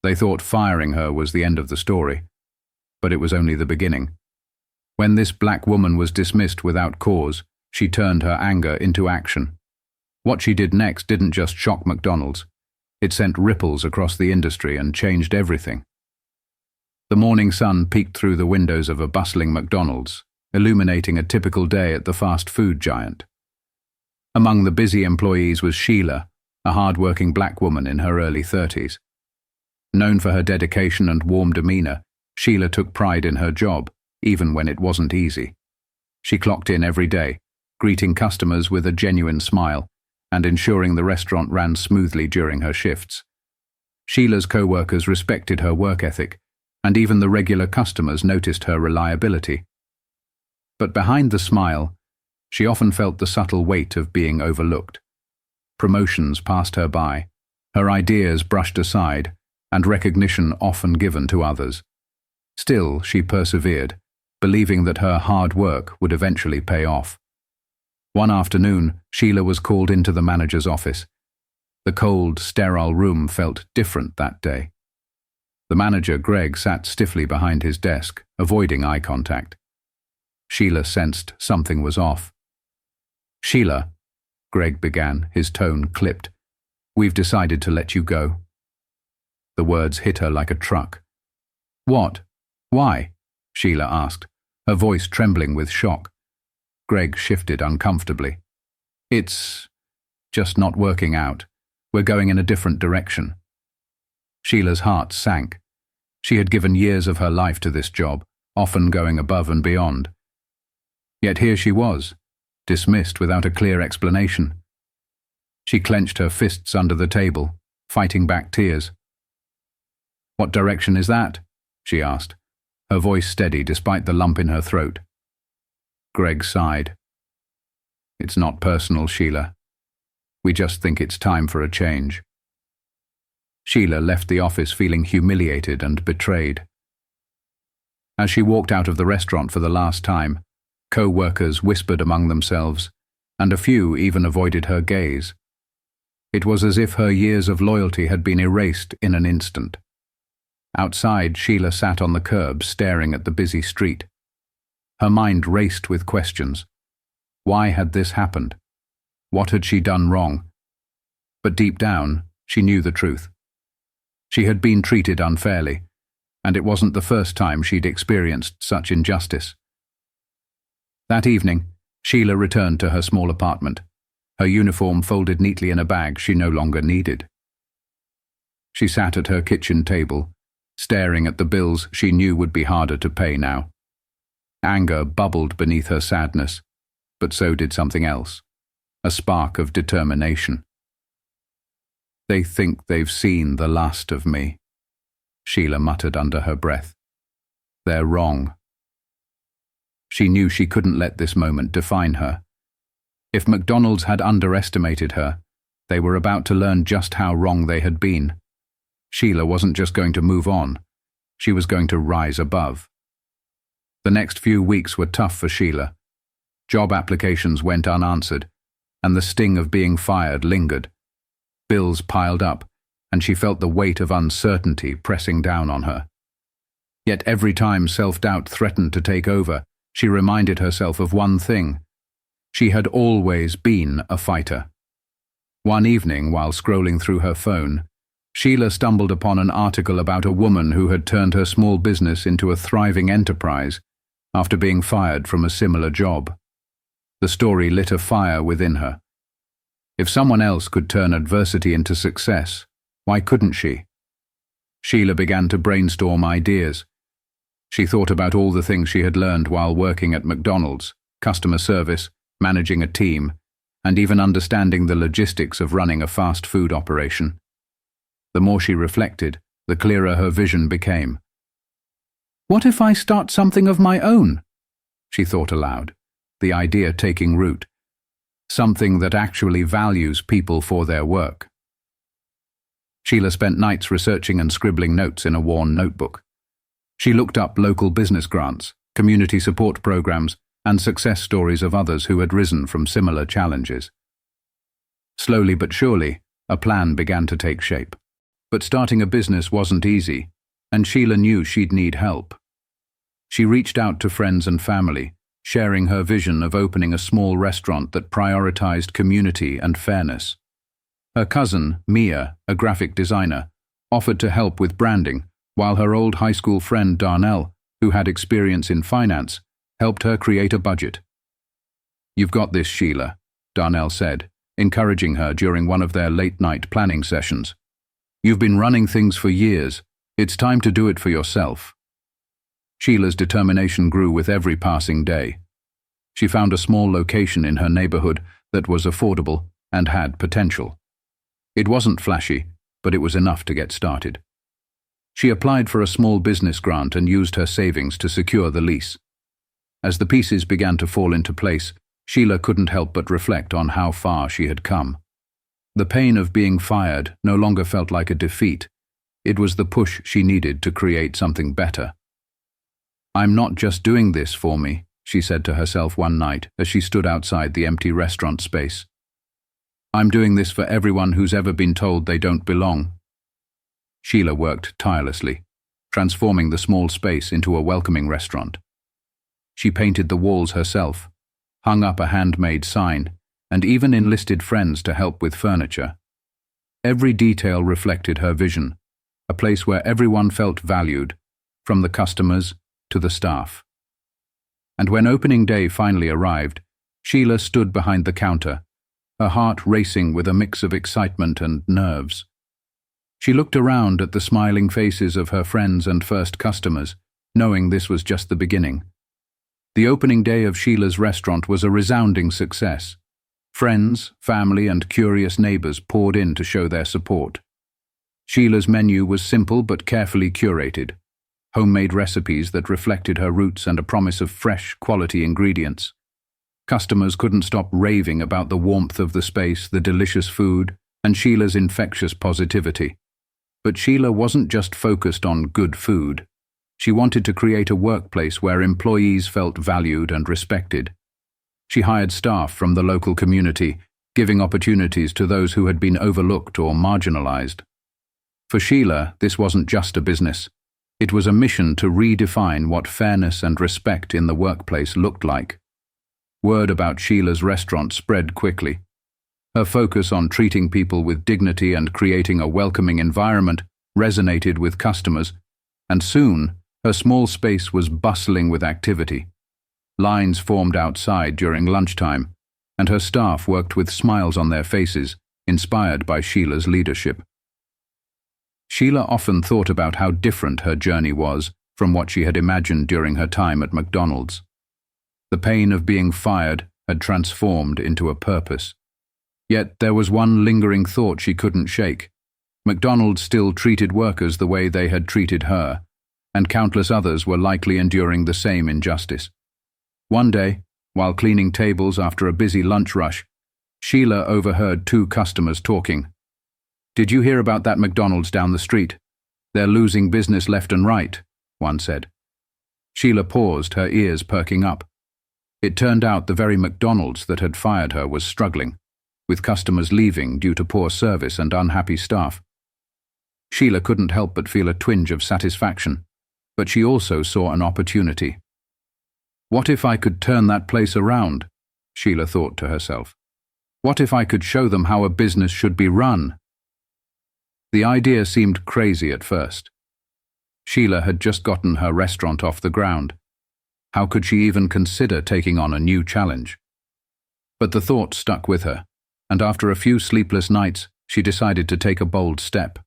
They thought firing her was the end of the story, but it was only the beginning. When this black woman was dismissed without cause, she turned her anger into action. What she did next didn't just shock McDonald's. It sent ripples across the industry and changed everything. The morning sun peeked through the windows of a bustling McDonald's, illuminating a typical day at the fast food giant. Among the busy employees was Sheila, a hard-working black woman in her early 30s. Known for her dedication and warm demeanor, Sheila took pride in her job, even when it wasn't easy. She clocked in every day, greeting customers with a genuine smile and ensuring the restaurant ran smoothly during her shifts. Sheila's co-workers respected her work ethic, and even the regular customers noticed her reliability. But behind the smile, she often felt the subtle weight of being overlooked. Promotions passed her by, her ideas brushed aside, and recognition often given to others. Still, she persevered, believing that her hard work would eventually pay off. One afternoon, Sheila was called into the manager's office. The cold, sterile room felt different that day. The manager, Greg, sat stiffly behind his desk, avoiding eye contact. Sheila sensed something was off. "Sheila," Greg began, his tone clipped, "we've decided to let you go." The words hit her like a truck. "What? Why?" Sheila asked, her voice trembling with shock. Greg shifted uncomfortably. "It's just not working out. We're going in a different direction." Sheila's heart sank. She had given years of her life to this job, often going above and beyond. Yet here she was, dismissed without a clear explanation. She clenched her fists under the table, fighting back tears. "What direction is that?" she asked, her voice steady despite the lump in her throat. Greg sighed. "It's not personal, Sheila. We just think it's time for a change." Sheila left the office feeling humiliated and betrayed. As she walked out of the restaurant for the last time, co-workers whispered among themselves, and a few even avoided her gaze. It was as if her years of loyalty had been erased in an instant. Outside, Sheila sat on the curb staring at the busy street. Her mind raced with questions. Why had this happened? What had she done wrong? But deep down, she knew the truth. She had been treated unfairly, and it wasn't the first time she'd experienced such injustice. That evening, Sheila returned to her small apartment, her uniform folded neatly in a bag she no longer needed. She sat at her kitchen table, staring at the bills she knew would be harder to pay now. Anger bubbled beneath her sadness, but so did something else, a spark of determination. "They think they've seen the last of me," Sheila muttered under her breath. "They're wrong." She knew she couldn't let this moment define her. If McDonald's had underestimated her, they were about to learn just how wrong they had been. Sheila wasn't just going to move on, she was going to rise above. The next few weeks were tough for Sheila. Job applications went unanswered, and the sting of being fired lingered. Bills piled up, and she felt the weight of uncertainty pressing down on her. Yet every time self-doubt threatened to take over, she reminded herself of one thing. She had always been a fighter. One evening, while scrolling through her phone, Sheila stumbled upon an article about a woman who had turned her small business into a thriving enterprise after being fired from a similar job. The story lit a fire within her. If someone else could turn adversity into success, why couldn't she? Sheila began to brainstorm ideas. She thought about all the things she had learned while working at McDonald's, customer service, managing a team, and even understanding the logistics of running a fast food operation. The more she reflected, the clearer her vision became. "What if I start something of my own?" she thought aloud, the idea taking root. Something that actually values people for their work. Sheila spent nights researching and scribbling notes in a worn notebook. She looked up local business grants, community support programs, and success stories of others who had risen from similar challenges. Slowly but surely, a plan began to take shape. But starting a business wasn't easy, and Sheila knew she'd need help. She reached out to friends and family, sharing her vision of opening a small restaurant that prioritized community and fairness. Her cousin, Mia, a graphic designer, offered to help with branding, while her old high school friend Darnell, who had experience in finance, helped her create a budget. "You've got this, Sheila," Darnell said, encouraging her during one of their late-night planning sessions. "You've been running things for years. It's time to do it for yourself." Sheila's determination grew with every passing day. She found a small location in her neighborhood that was affordable and had potential. It wasn't flashy, but it was enough to get started. She applied for a small business grant and used her savings to secure the lease. As the pieces began to fall into place, Sheila couldn't help but reflect on how far she had come. The pain of being fired no longer felt like a defeat. It was the push she needed to create something better. "I'm not just doing this for me," she said to herself one night as she stood outside the empty restaurant space. "I'm doing this for everyone who's ever been told they don't belong." Sheila worked tirelessly, transforming the small space into a welcoming restaurant. She painted the walls herself, hung up a handmade sign, and even enlisted friends to help with furniture. Every detail reflected her vision, a place where everyone felt valued, from the customers to the staff. And when opening day finally arrived, Sheila stood behind the counter, her heart racing with a mix of excitement and nerves. She looked around at the smiling faces of her friends and first customers, knowing this was just the beginning. The opening day of Sheila's restaurant was a resounding success. Friends, family, and curious neighbors poured in to show their support. Sheila's menu was simple but carefully curated, homemade recipes that reflected her roots and a promise of fresh, quality ingredients. Customers couldn't stop raving about the warmth of the space, the delicious food, and Sheila's infectious positivity. But Sheila wasn't just focused on good food. She wanted to create a workplace where employees felt valued and respected. She hired staff from the local community, giving opportunities to those who had been overlooked or marginalized. For Sheila, this wasn't just a business. It was a mission to redefine what fairness and respect in the workplace looked like. Word about Sheila's restaurant spread quickly. Her focus on treating people with dignity and creating a welcoming environment resonated with customers, and soon her small space was bustling with activity. Lines formed outside during lunchtime, and her staff worked with smiles on their faces, inspired by Sheila's leadership. Sheila often thought about how different her journey was from what she had imagined during her time at McDonald's. The pain of being fired had transformed into a purpose. Yet there was one lingering thought she couldn't shake. McDonald's still treated workers the way they had treated her, and countless others were likely enduring the same injustice. One day, while cleaning tables after a busy lunch rush, Sheila overheard two customers talking. "Did you hear about that McDonald's down the street? They're losing business left and right," one said. Sheila paused, her ears perking up. It turned out the very McDonald's that had fired her was struggling, with customers leaving due to poor service and unhappy staff. Sheila couldn't help but feel a twinge of satisfaction, but she also saw an opportunity. "What if I could turn that place around?" Sheila thought to herself. "What if I could show them how a business should be run?" The idea seemed crazy at first. Sheila had just gotten her restaurant off the ground. How could she even consider taking on a new challenge? But the thought stuck with her, and after a few sleepless nights, she decided to take a bold step.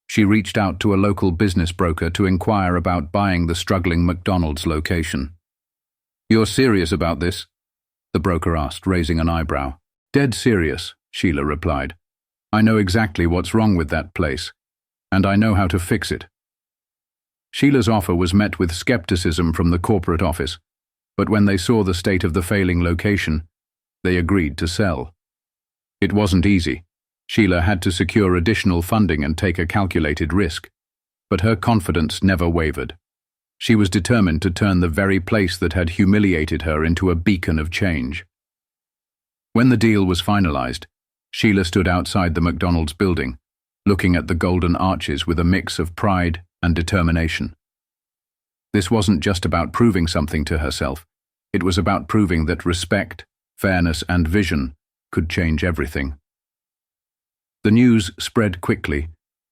She reached out to a local business broker to inquire about buying the struggling McDonald's location. "You're serious about this?" the broker asked, raising an eyebrow. "Dead serious," Sheila replied. "I know exactly what's wrong with that place, and I know how to fix it." Sheila's offer was met with skepticism from the corporate office, but when they saw the state of the failing location, they agreed to sell. It wasn't easy. Sheila had to secure additional funding and take a calculated risk, but her confidence never wavered. She was determined to turn the very place that had humiliated her into a beacon of change. When the deal was finalized, Sheila stood outside the McDonald's building, looking at the golden arches with a mix of pride and determination. This wasn't just about proving something to herself. It was about proving that respect, fairness, and vision could change everything. The news spread quickly.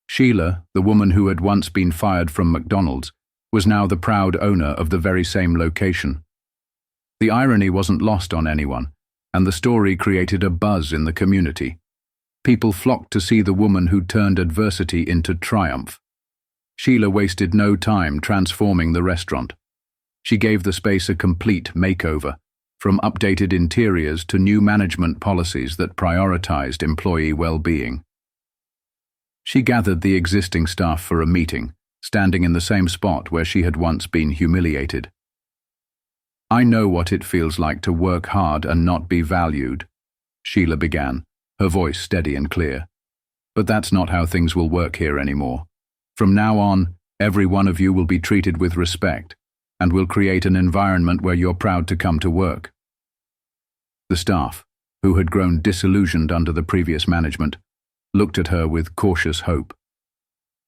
Sheila, the woman who had once been fired from McDonald's, was now the proud owner of the very same location. The irony wasn't lost on anyone, and the story created a buzz in the community. People flocked to see the woman who turned adversity into triumph. Sheila wasted no time transforming the restaurant. She gave the space a complete makeover, from updated interiors to new management policies that prioritized employee well-being. She gathered the existing staff for a meeting, standing in the same spot where she had once been humiliated. "I know what it feels like to work hard and not be valued," Sheila began, her voice steady and clear. "But that's not how things will work here anymore. From now on, every one of you will be treated with respect, and we'll create an environment where you're proud to come to work." The staff, who had grown disillusioned under the previous management, looked at her with cautious hope.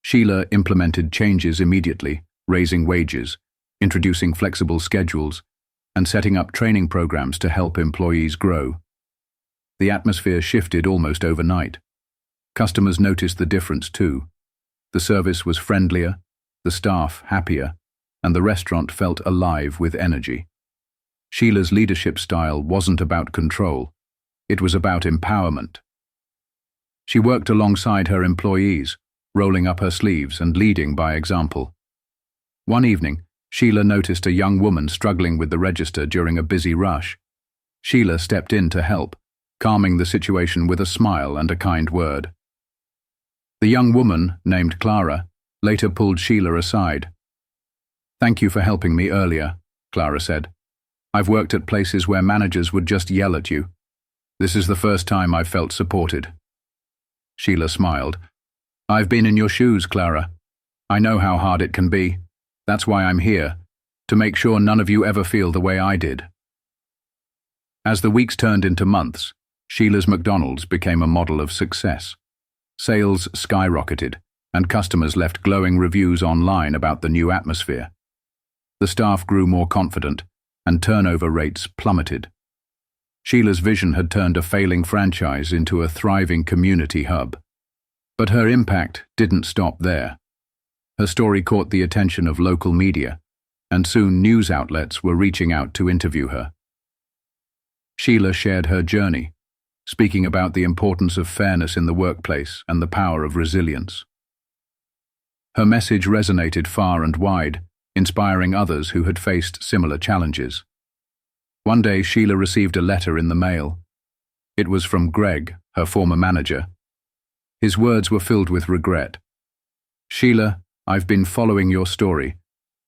Sheila implemented changes immediately, raising wages, introducing flexible schedules, and setting up training programs to help employees grow. The atmosphere shifted almost overnight. Customers noticed the difference too. The service was friendlier, the staff happier, and the restaurant felt alive with energy. Sheila's leadership style wasn't about control, it was about empowerment. She worked alongside her employees, rolling up her sleeves and leading by example. One evening, Sheila noticed a young woman struggling with the register during a busy rush. Sheila stepped in to help, calming the situation with a smile and a kind word. The young woman, named Clara, later pulled Sheila aside. "Thank you for helping me earlier," Clara said. "I've worked at places where managers would just yell at you. This is the first time I've felt supported." Sheila smiled. "I've been in your shoes, Clara. I know how hard it can be. That's why I'm here, to make sure none of you ever feel the way I did." As the weeks turned into months, Sheila's McDonald's became a model of success. Sales skyrocketed, and customers left glowing reviews online about the new atmosphere. The staff grew more confident, and turnover rates plummeted. Sheila's vision had turned a failing franchise into a thriving community hub. But her impact didn't stop there. Her story caught the attention of local media, and soon news outlets were reaching out to interview her. Sheila shared her journey, speaking about the importance of fairness in the workplace and the power of resilience. Her message resonated far and wide, inspiring others who had faced similar challenges. One day, Sheila received a letter in the mail. It was from Greg, her former manager. His words were filled with regret. "Sheila, I've been following your story,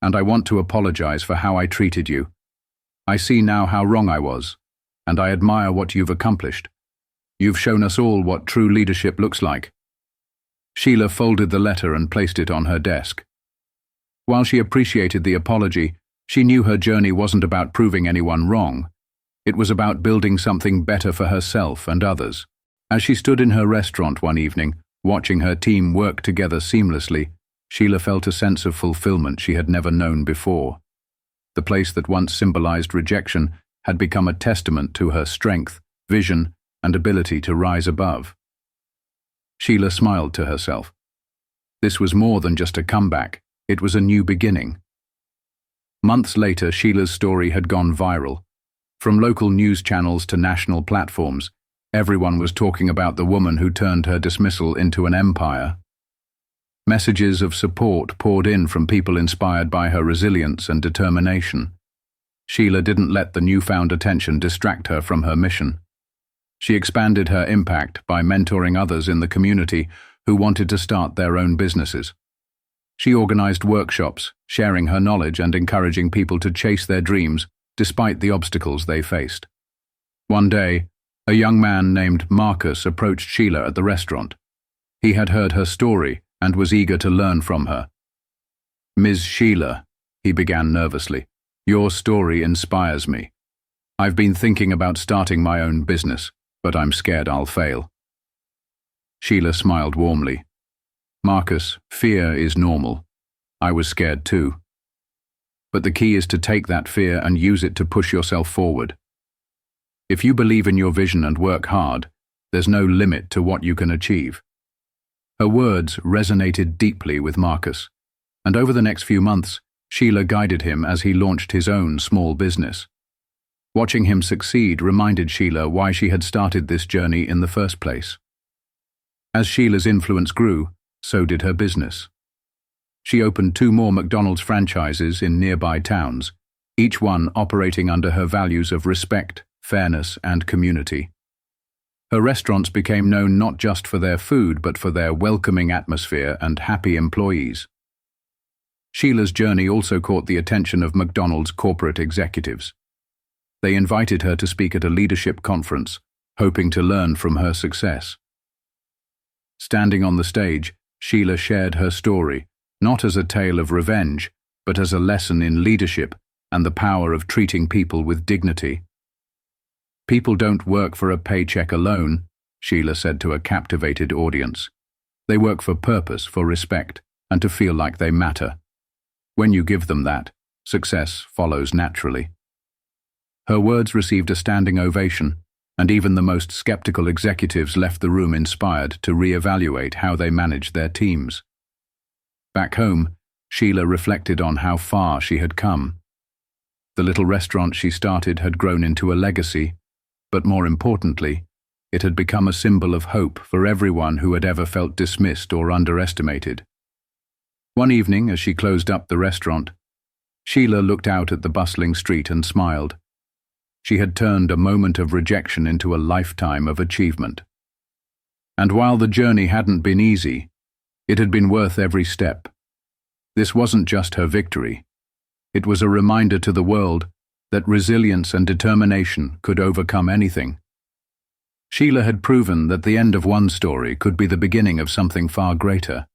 and I want to apologize for how I treated you. I see now how wrong I was, and I admire what you've accomplished. You've shown us all what true leadership looks like." Sheila folded the letter and placed it on her desk. While she appreciated the apology, she knew her journey wasn't about proving anyone wrong. It was about building something better for herself and others. As she stood in her restaurant one evening, watching her team work together seamlessly, Sheila felt a sense of fulfillment she had never known before. The place that once symbolized rejection had become a testament to her strength, vision, and ability to rise above. Sheila smiled to herself. This was more than just a comeback, it was a new beginning. Months later, Sheila's story had gone viral. From local news channels to national platforms, everyone was talking about the woman who turned her dismissal into an empire. Messages of support poured in from people inspired by her resilience and determination. Sheila didn't let the newfound attention distract her from her mission. She expanded her impact by mentoring others in the community who wanted to start their own businesses. She organized workshops, sharing her knowledge and encouraging people to chase their dreams despite the obstacles they faced. One day, a young man named Marcus approached Sheila at the restaurant. He had heard her story and was eager to learn from her. "Ms. Sheila," he began nervously, "your story inspires me. I've been thinking about starting my own business, but I'm scared I'll fail." Sheila smiled warmly. Marcus, fear is normal. I was scared too. But the key is to take that fear and use it to push yourself forward. If you believe in your vision and work hard, there's no limit to what you can achieve. Her words resonated deeply with Marcus, and over the next few months, Sheila guided him as he launched his own small business. Watching him succeed reminded Sheila why she had started this journey in the first place. As Sheila's influence grew, so did her business. She opened 2 more McDonald's franchises in nearby towns, each one operating under her values of respect, fairness, and community. Her restaurants became known not just for their food but for their welcoming atmosphere and happy employees. Sheila's journey also caught the attention of McDonald's corporate executives. They invited her to speak at a leadership conference, hoping to learn from her success. Standing on the stage, Sheila shared her story, not as a tale of revenge, but as a lesson in leadership and the power of treating people with dignity. "People don't work for a paycheck alone," Sheila said to a captivated audience. "They work for purpose, for respect, and to feel like they matter. When you give them that, success follows naturally." Her words received a standing ovation, and even the most skeptical executives left the room inspired to reevaluate how they managed their teams. Back home, Sheila reflected on how far she had come. The little restaurant she started had grown into a legacy, but more importantly, it had become a symbol of hope for everyone who had ever felt dismissed or underestimated. One evening, as she closed up the restaurant, Sheila looked out at the bustling street and smiled. She had turned a moment of rejection into a lifetime of achievement. And while the journey hadn't been easy, it had been worth every step. This wasn't just her victory. It was a reminder to the world that resilience and determination could overcome anything. Sheila had proven that the end of one story could be the beginning of something far greater.